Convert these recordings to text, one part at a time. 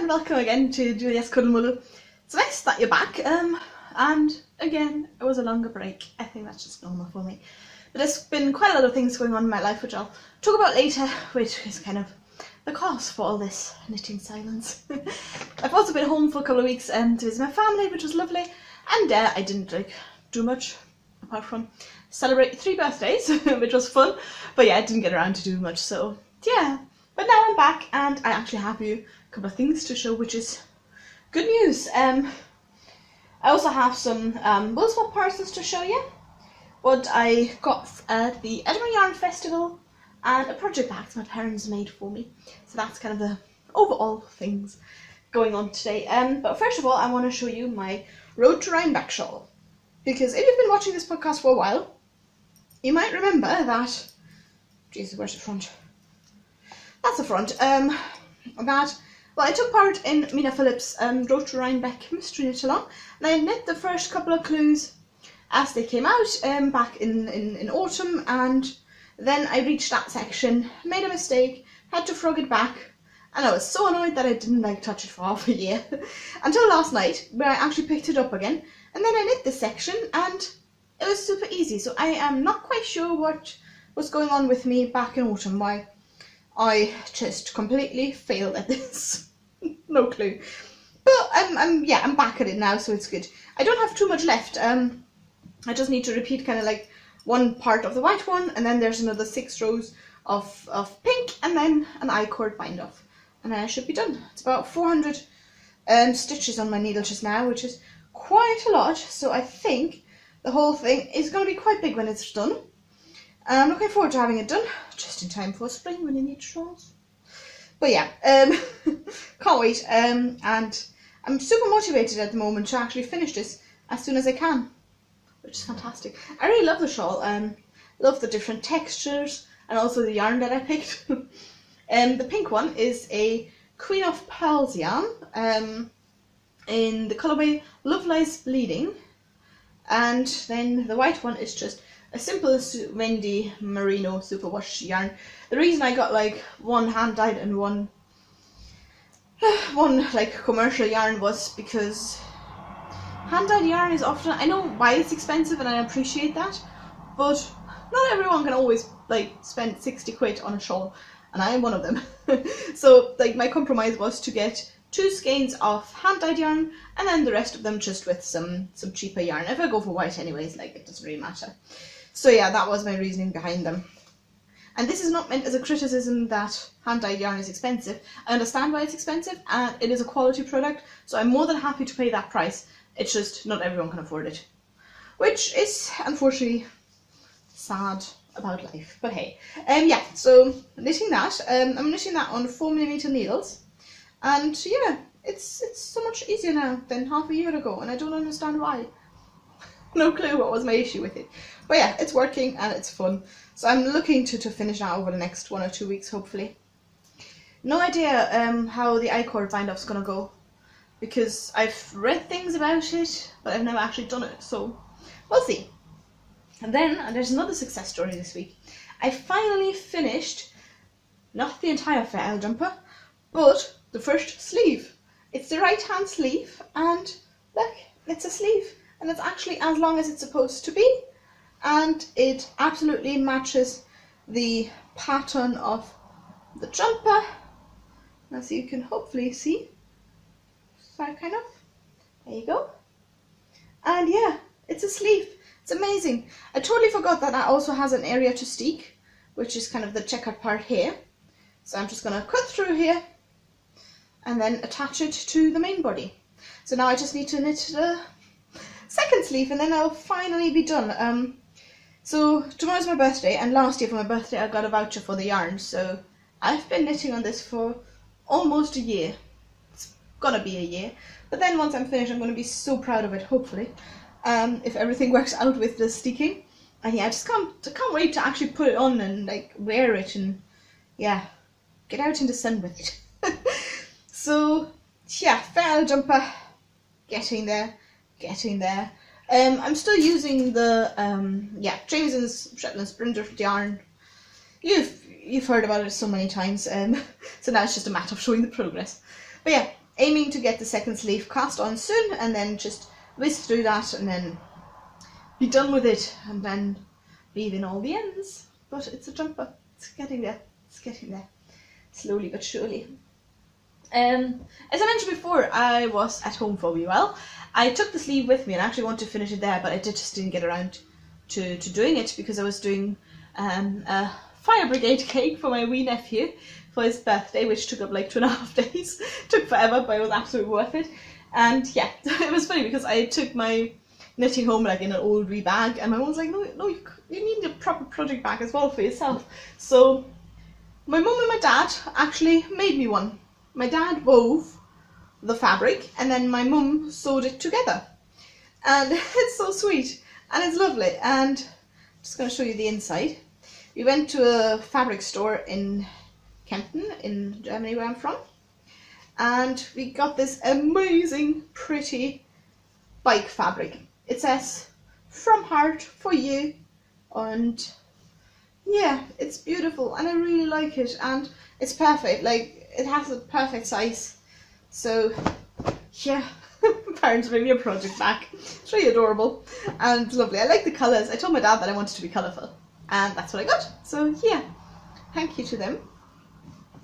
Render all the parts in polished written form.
and welcome again to Juliaskuddelmuddel. It's nice that you're back, and again, it was a longer break. I think that's just normal for me. But there's been quite a lot of things going on in my life, which I'll talk about later, which is kind of the cause for all this knitting silence. I've also been home for a couple of weeks to visit my family, which was lovely, and I didn't do much apart from celebrate 3 birthdays, which was fun. But yeah, I didn't get around to do much, so yeah. But now I'm back, and I actually have you a couple of things to show, which is good news. I also have some Woolswap parcels to show you, what I got at the Edinburgh Yarn Festival, and a project bag my parents made for me. So that's kind of the overall things going on today. But first of all, I want to show you my Road to Rhinebeck shawl, because if you've been watching this podcast for a while, you might remember that. Jesus, where's the front? That's the front. I took part in Mina Phillips' Road to Rhinebeck mystery knit along, and I knit the first couple of clues as they came out back in autumn, and then I reached that section, made a mistake, had to frog it back, and I was so annoyed that I didn't touch it for half a year until last night, where I actually picked it up again, and then I knit this section, and it was super easy. So I am not quite sure what was going on with me back in autumn, why I just completely failed at this. No clue. But I'm back at it now, so it's good. I don't have too much left. I just need to repeat kind of like one part of the white one, and then there's another 6 rows of pink, and then an I-cord bind off, and then I should be done. It's about 400 stitches on my needle just now, which is quite a lot. So I think the whole thing is going to be quite big when it's done. I'm looking forward to having it done, just in time for spring when you need shawls. But yeah, can't wait, and I'm super motivated at the moment to actually finish this as soon as I can, which is fantastic. I really love the shawl, love the different textures, and also the yarn that I picked. The pink one is a Queen of Pearls yarn, in the colourway Love Lies Bleeding, and then the white one is just a simple Wendy Merino superwash yarn. The reason I got like one hand dyed and one like commercial yarn was because hand dyed yarn is often, I know why it's expensive and I appreciate that, but not everyone can always like spend 60 quid on a shawl, and I am one of them. So like my compromise was to get 2 skeins of hand dyed yarn, and then the rest of them just with some cheaper yarn. If I go for white anyways, like it doesn't really matter. So yeah, that was my reasoning behind them. And this is not meant as a criticism that hand-dyed yarn is expensive. I understand why it's expensive, and it is a quality product, so I'm more than happy to pay that price. It's just not everyone can afford it, which is unfortunately sad about life. But hey, yeah, so knitting that, I'm knitting that on 4mm needles, and yeah, it's so much easier now than half a year ago, and I don't understand why. No clue what was my issue with it. But yeah, it's working and it's fun. So I'm looking to finish that over the next 1 or 2 weeks, hopefully. No idea how the I-cord bind off's gonna go, because I've read things about it, but I've never actually done it, so we'll see. And then there's another success story this week. I finally finished, not the entire fair jumper, but the first sleeve. It's the right hand sleeve, and look, it's a sleeve. And it's actually as long as it's supposed to be, and it absolutely matches the pattern of the jumper, as you can hopefully see. So kind of, there you go. And yeah, it's a sleeve. It's amazing. I totally forgot that it also has an area to steek, which is kind of the checkered part here. So I'm just going to cut through here and then attach it to the main body. So now I just need to knit the second sleeve, and then I'll finally be done. So tomorrow's my birthday, and last year for my birthday I got a voucher for the yarn, so I've been knitting on this for almost a year. It's gonna be a year, but then once I'm finished I'm gonna be so proud of it, hopefully, if everything works out with the steeking. And yeah, I just can't wait to actually put it on and like wear it and yeah, get out in the sun with it. So yeah, fair jumper, getting there. I'm still using the Jameson's Shetland Springer yarn. You've heard about it so many times, so now it's just a matter of showing the progress. But yeah, aiming to get the second sleeve cast on soon, and then just whisk through that and then be done with it, and then weave in all the ends. But it's a jumper. It's getting there. It's getting there. Slowly but surely. As I mentioned before, I was at home for a wee while. I took the sleeve with me and I actually wanted to finish it there, but I just didn't get around to doing it because I was doing a fire brigade cake for my wee nephew for his birthday, which took up like 2.5 days. Took forever, but it was absolutely worth it. And yeah, it was funny because I took my knitting home like in an old wee bag, and my mum was like, no, you need a proper project bag as well for yourself. So my mum and my dad actually made me one. My dad wove the fabric and then my mum sewed it together, and it's so sweet and it's lovely. And I'm just going to show you the inside. We went to a fabric store in Kempten in Germany, where I'm from, and we got this amazing pretty bike fabric. It says "From Heart for You," and yeah, it's beautiful and I really like it, and it's perfect. Like, it has a perfect size. So yeah, parents made me a project bag. It's really adorable and lovely. I like the colours. I told my dad that I wanted to be colourful, and that's what I got. So yeah, thank you to them.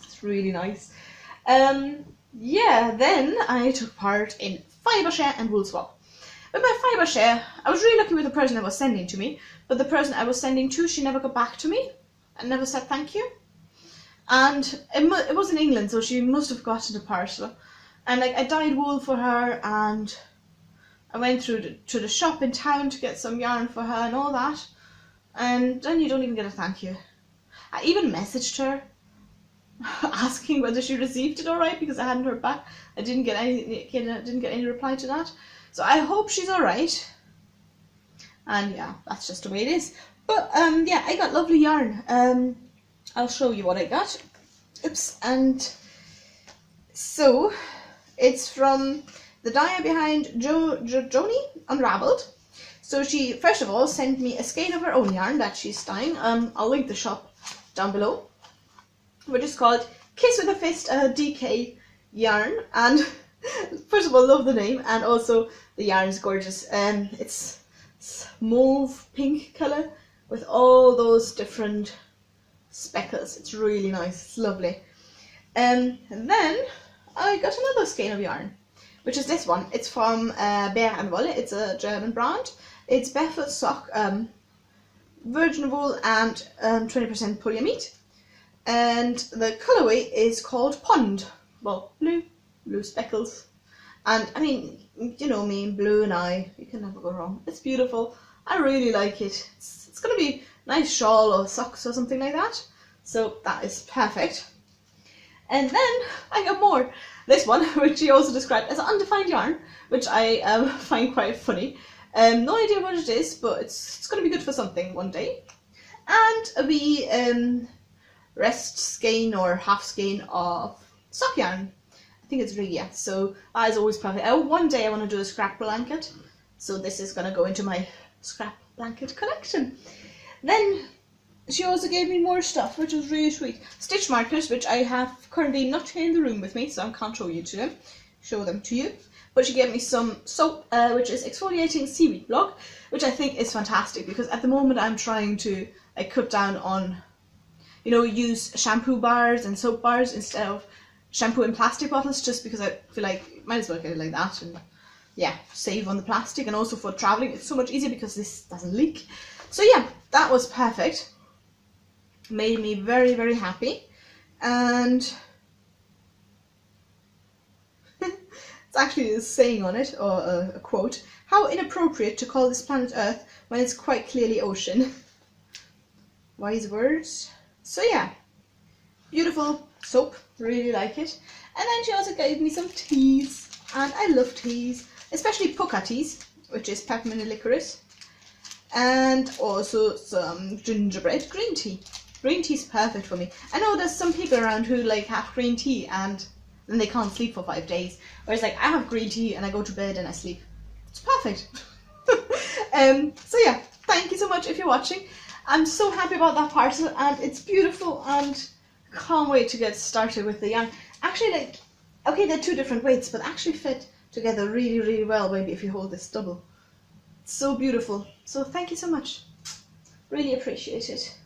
It's really nice. Yeah, then I took part in Fibreshare and Woolswap. With my Fibreshare, I was really lucky with the person I was sending to me, but the person I was sending to, she never got back to me and never said thank you. And it was in England, so she must have gotten a parcel. And like, I dyed wool for her, and I went through to the shop in town to get some yarn for her and all that, and then you don't even get a thank you. I even messaged her asking whether she received it alright, because I hadn't heard back. I didn't get any reply to that. So I hope she's alright. And yeah, that's just the way it is. But yeah, I got lovely yarn. I'll show you what I got. Oops. And so it's from the dyer behind Joni Unraveled. So she first of all sent me a skein of her own yarn that she's dyeing. I'll link the shop down below, which is called Kiss with a Fist DK yarn. And first of all, love the name, and also the yarn is gorgeous. It's mauve pink colour with all those different speckles. It's really nice. It's lovely. And then I got another skein of yarn, which is this one. It's from Bear and Wolle. It's a German brand. It's barefoot sock, virgin wool, and 20% polyamide. And the colourway is called Pond. Well, blue speckles. And I mean, you know me, blue and I, you can never go wrong. It's beautiful. I really like it. It's going to be a nice shawl or socks or something like that. So that is perfect. And then I got more. This one, which she also described as an undefined yarn, which I find quite funny. No idea what it is, but it's going to be good for something one day. And a wee rest skein or half skein of sock yarn. I think it's Regia, so that is always perfect. One day I want to do a scrap blanket, so this is going to go into my scrap blanket collection. Then she also gave me more stuff, which was really sweet. Stitch markers, which I have currently not here in the room with me, so I can't show them to you. But she gave me some soap, which is exfoliating seaweed block, which I think is fantastic, because at the moment I'm trying to cut down on, you know, use shampoo bars and soap bars instead of shampoo in plastic bottles, just because I feel like might as well get it like that, and yeah, save on the plastic. And also for traveling, it's so much easier because this doesn't leak. So yeah, that was perfect. Made me very, very happy. And it's actually a saying on it, or a quote: "How inappropriate to call this planet Earth when it's quite clearly ocean." Wise words. So yeah, beautiful soap, really like it. And then she also gave me some teas, and I love teas, especially Puka teas, which is peppermint and licorice, and also some gingerbread green tea. Green tea is perfect for me. I know there's some people around who like have green tea and then they can't sleep for 5 days, whereas like I have green tea and I go to bed and I sleep. It's perfect. So yeah, thank you so much if you're watching. I'm so happy about that parcel, and it's beautiful, and can't wait to get started with the yarn. Actually, like, Okay, they're 2 different weights, but actually fit together really, really well, maybe if you hold this double. It's so beautiful. So thank you so much. Really appreciate it.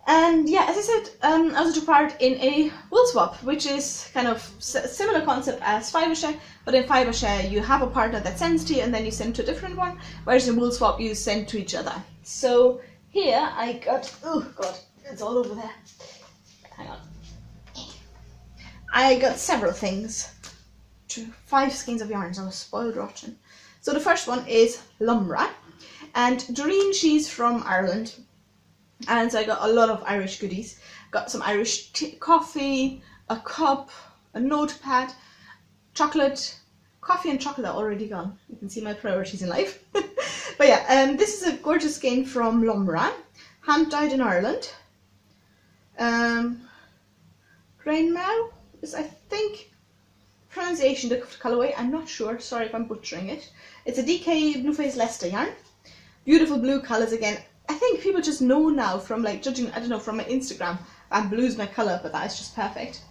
And yeah, as I said, I also took part in a Woolswap, which is kind of similar concept as Fibreshare, but in Fibreshare you have a partner that sends to you and then you send to a different one, whereas in Woolswap you send to each other. So here I got, oh god, it's all over there. Hang on. I got several things. 5 skeins of yarns. I was spoiled rotten. So the first one is Lumra, and Doreen, she's from Ireland. And so I got a lot of Irish goodies. Got some Irish coffee, a cup, a notepad, chocolate. Coffee and chocolate are already gone. You can see my priorities in life. But yeah, this is a gorgeous skein from Lumra, hand dyed in Ireland. Grainmau is, I think, pronunciation of the colourway. I'm not sure. Sorry if I'm butchering it. It's a DK Blueface Leicester yarn. Beautiful blue colours again. I think people just know now from like judging, I don't know, from my Instagram, that blue's my colour, but that is just perfect.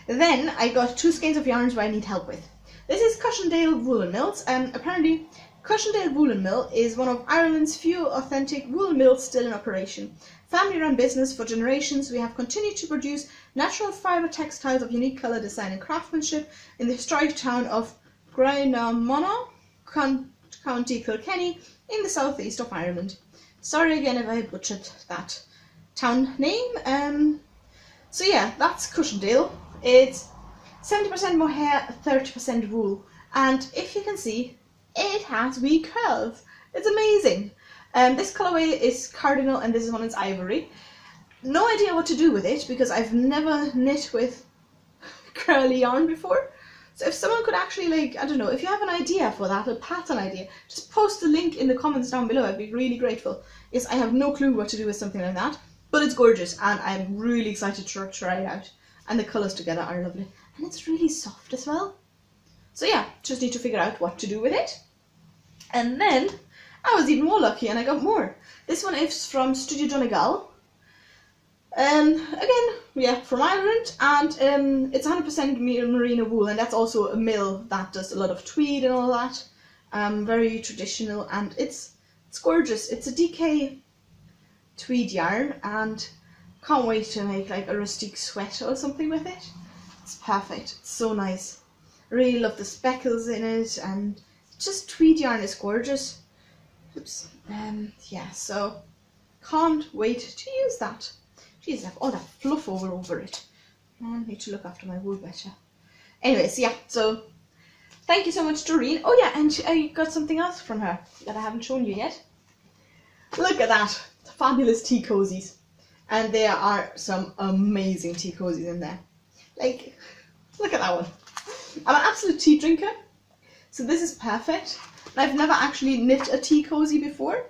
Then I got 2 skeins of yarns where I need help with. This is Cushendale Woolen Mills, and apparently Cushendale Woolen Mill is one of Ireland's few authentic wool mills still in operation. Family run business for generations, we have continued to produce natural fibre textiles of unique colour, design and craftsmanship in the historic town of Grainamona, County Kilkenny, in the southeast of Ireland. Sorry again if I butchered that town name. So yeah, that's Cushendale. It's 70% mohair, 30% wool, and if you can see, it has wee curls. It's amazing. This colourway is Cardinal and this one is Ivory. No idea what to do with it because I've never knit with curly yarn before. So if someone could actually, like, I don't know, if you have an idea for that, a pattern idea, just post the link in the comments down below. I'd be really grateful. Yes, I have no clue what to do with something like that, but it's gorgeous and I'm really excited to try it out. And the colours together are lovely. And it's really soft as well. So yeah, just need to figure out what to do with it. And then I was even more lucky and I got more. This one is from Studio Donegal. Again, yeah, from Ireland, and it's 100% merino wool, and that's also a mill that does a lot of tweed and all that. Very traditional, and it's gorgeous. It's a DK tweed yarn, and can't wait to make like a rustic sweater or something with it. It's perfect. It's so nice. I really love the speckles in it, and just tweed yarn is gorgeous. Oops. Yeah, so can't wait to use that. Jeez, I have all that fluff over it. I need to look after my wool better. Anyways, yeah, so thank you so much, Doreen. Oh yeah, and I got something else from her that I haven't shown you yet. Look at that. Fabulous tea cozies. And there are some amazing tea cozies in there. Like, look at that one. I'm an absolute tea drinker, so this is perfect. And I've never actually knit a tea cozy before.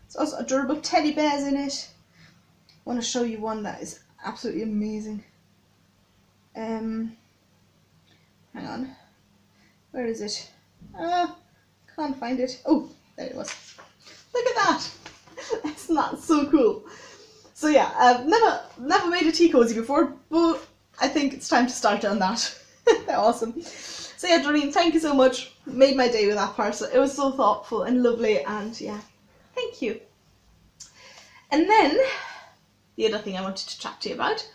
It's also adorable teddy bears in it. I want to show you one that is absolutely amazing. Hang on. Where is it? Can't find it. Oh, there it was. Look at that. Isn't that so cool? So yeah, I've never made a tea cozy before, but I think it's time to start on that. They're awesome. So yeah, Doreen, thank you so much. Made my day with that parcel. It was so thoughtful and lovely, and yeah, thank you. And then the other thing I wanted to chat to you about,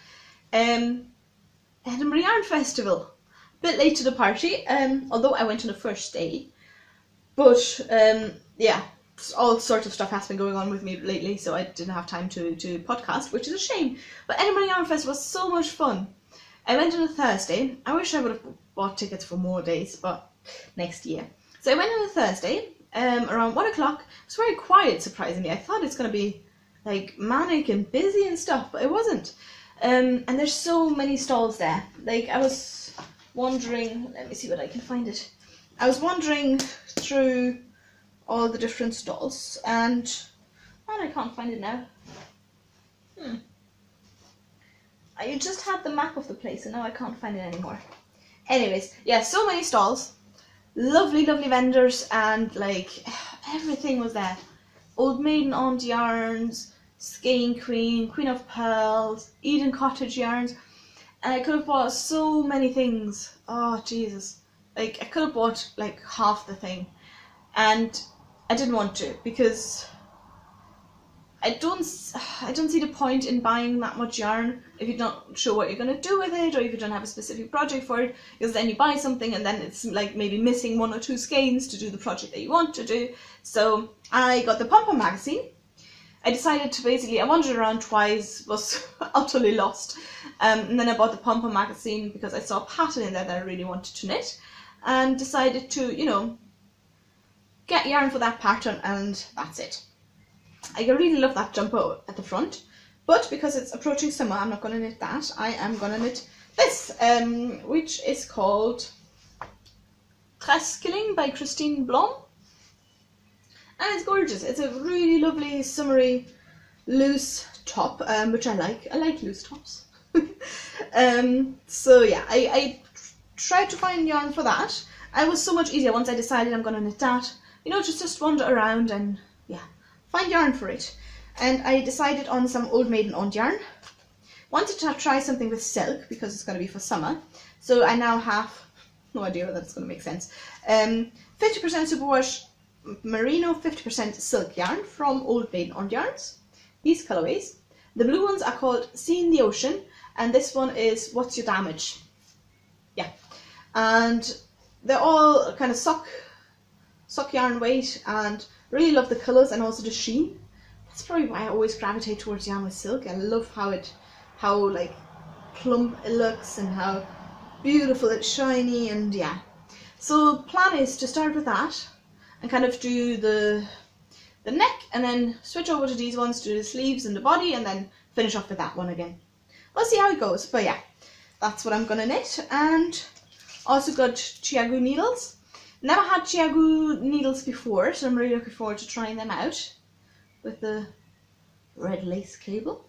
Edinburgh Yarn Festival. A bit late to the party, although I went on the first day. But yeah, all sorts of stuff has been going on with me lately, so I didn't have time to podcast, which is a shame. But Edinburgh Yarn Festival was so much fun. I went on a Thursday. I wish I would have bought tickets for more days, but next year. So I went on a Thursday, around 1 o'clock. It was very quiet, surprisingly. I thought it's going to be like manic and busy and stuff, but it wasn't. And there's so many stalls there. Like, I was wandering, let me see what I can find it. I was wandering through all the different stalls, and I can't find it now. I just had the map of the place, and now I can't find it anymore. Anyways, yeah, so many stalls, lovely, lovely vendors, and like everything was there. Old Maiden Aunt yarns, Skein Queen, Queen of Pearls, Eden Cottage yarns, And I could have bought so many things. Oh, Jesus. Like, I could have bought, like, half the thing. And I didn't want to, because I don't see the point in buying that much yarn if you're not sure what you're going to do with it, or if you don't have a specific project for it, because then you buy something and then it's like maybe missing 1 or 2 skeins to do the project that you want to do. So I got the pom-pom magazine. I decided to basically, I wandered around twice, was utterly lost, and then I bought the pom-pom magazine because I saw a pattern in there that I really wanted to knit, and decided to, you know, get yarn for that pattern, and that's it. I really love that jumper at the front, but because it's approaching summer, I'm not going to knit that. I am going to knit this, which is called Treskeling by Christine Blom. And it's gorgeous. It's a really lovely, summery, loose top, which I like. I like loose tops. So yeah, I tried to find yarn for that. It was so much easier once I decided I'm going to knit that. You know, just wander around and, yeah, find yarn for it. And I decided on some Old Maiden owned yarn. Wanted to try something with silk because it's going to be for summer. So I now have, no idea whether that's going to make sense, 50% superwash merino, 50% silk yarn from Old Maiden owned yarns. These colorways. The blue ones are called Seeing the Ocean, and this one is What's Your Damage? Yeah. And they're all kind of sock yarn weight, and really love the colours and also the sheen. That's probably why I always gravitate towards yarn with silk. I love how like plump it looks and how beautiful it's shiny, and yeah. So plan is to start with that and kind of do the neck, and then switch over to these ones to do the sleeves and the body, and then finish off with that one again. We'll see how it goes, but yeah, that's what I'm gonna knit. And also got Chiagu needles. Never had Chiagu needles before, so I'm really looking forward to trying them out with the red lace cable.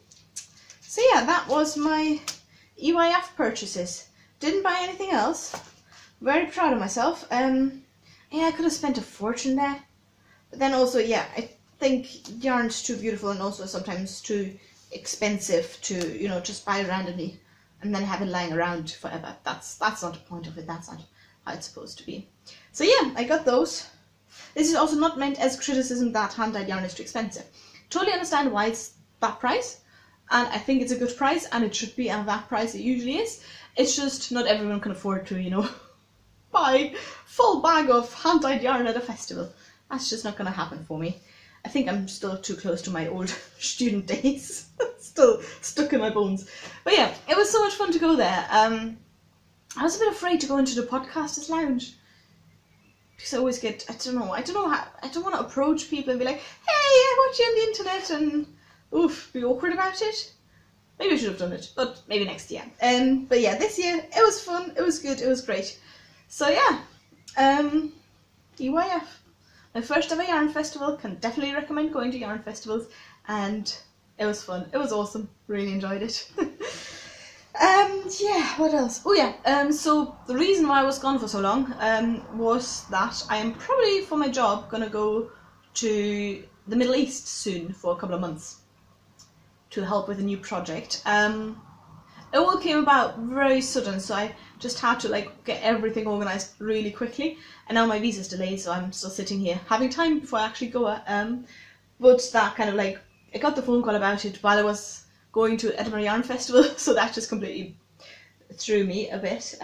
So yeah, that was my EYF purchases. Didn't buy anything else. Very proud of myself. Yeah, I could have spent a fortune there. But then also, yeah, I think yarn's too beautiful and also sometimes too expensive to, you know, just buy randomly and then have it lying around forever. That's not the point of it. That's not how it's supposed to be. So yeah, I got those. This is also not meant as criticism that hand-dyed yarn is too expensive. Totally understand why it's that price, and I think it's a good price, and it should be at that price it usually is. It's just not everyone can afford to, you know, buy full bag of hand-dyed yarn at a festival. That's just not going to happen for me. I think I'm still too close to my old student days. Still stuck in my bones. But yeah, it was so much fun to go there. I was a bit afraid to go into the podcasters lounge because I always get, I don't know how, I don't want to approach people and be like, hey, I watch you on the internet, and oof, be awkward about it. Maybe I should have done it, but maybe next year. But yeah, this year it was fun, it was good, it was great. So yeah, EYF, my first ever yarn festival. Can definitely recommend going to yarn festivals, and it was fun, it was awesome, really enjoyed it. Yeah, what else? Oh yeah, so the reason why I was gone for so long was that I am probably for my job gonna go to the Middle East soon for a couple of months to help with a new project. It all came about very sudden, so I just had to like get everything organised really quickly, and now my visa's delayed, so I'm still sitting here having time before I actually go. But that kind of like, I got the phone call about it while I was going to Edinburgh Yarn Festival, so that just completely threw me a bit.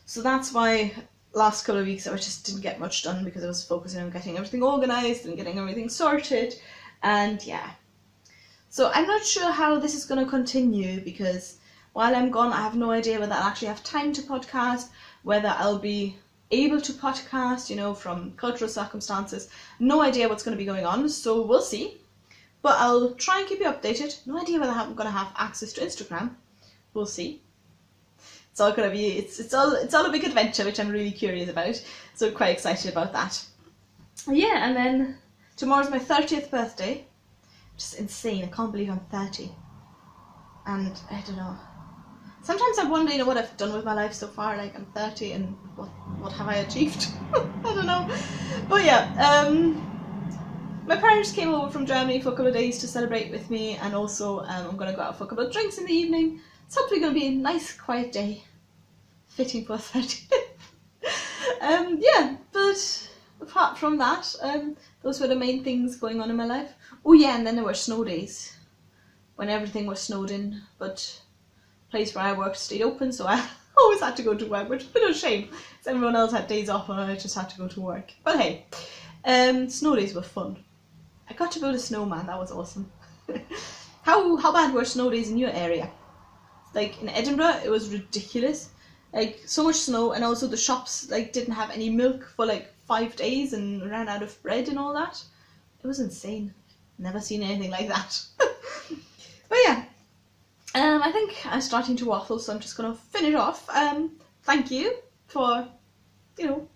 So that's why last couple of weeks I just didn't get much done, because I was focusing on getting everything organised and getting everything sorted, and yeah. So I'm not sure how this is going to continue, because while I'm gone I have no idea whether I'll actually have time to podcast, whether I'll be able to podcast, you know, from cultural circumstances. No idea what's going to be going on, so we'll see. But I'll try and keep you updated. No idea whether I'm going to have access to Instagram. We'll see. It's all going to be, it's all a big adventure, which I'm really curious about. So I'm quite excited about that. Yeah, and then tomorrow's my 30th birthday. Just insane. I can't believe I'm 30. And I don't know. Sometimes I wonder, you know, what I've done with my life so far. Like, I'm 30 and what have I achieved? I don't know. But yeah, my parents came over from Germany for a couple of days to celebrate with me, and also I'm going to go out for a couple of drinks in the evening. it's hopefully going to be a nice quiet day, fitting for 30th. Yeah, but apart from that, those were the main things going on in my life. Oh yeah, and then there were snow days when everything was snowed in, but the place where I worked stayed open, so I always had to go to work, which is a bit of a shame because everyone else had days off and I just had to go to work. But hey, snow days were fun. I got to build a snowman, that was awesome. How bad were snow days in your area? Like in Edinburgh, it was ridiculous. Like so much snow, and also the shops like didn't have any milk for like 5 days and ran out of bread and all that. It was insane. Never seen anything like that. But yeah, I think I'm starting to waffle, so I'm just gonna finish off. Thank you for, you know,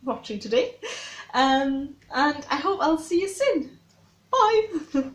watching today. And I hope I'll see you soon. Bye.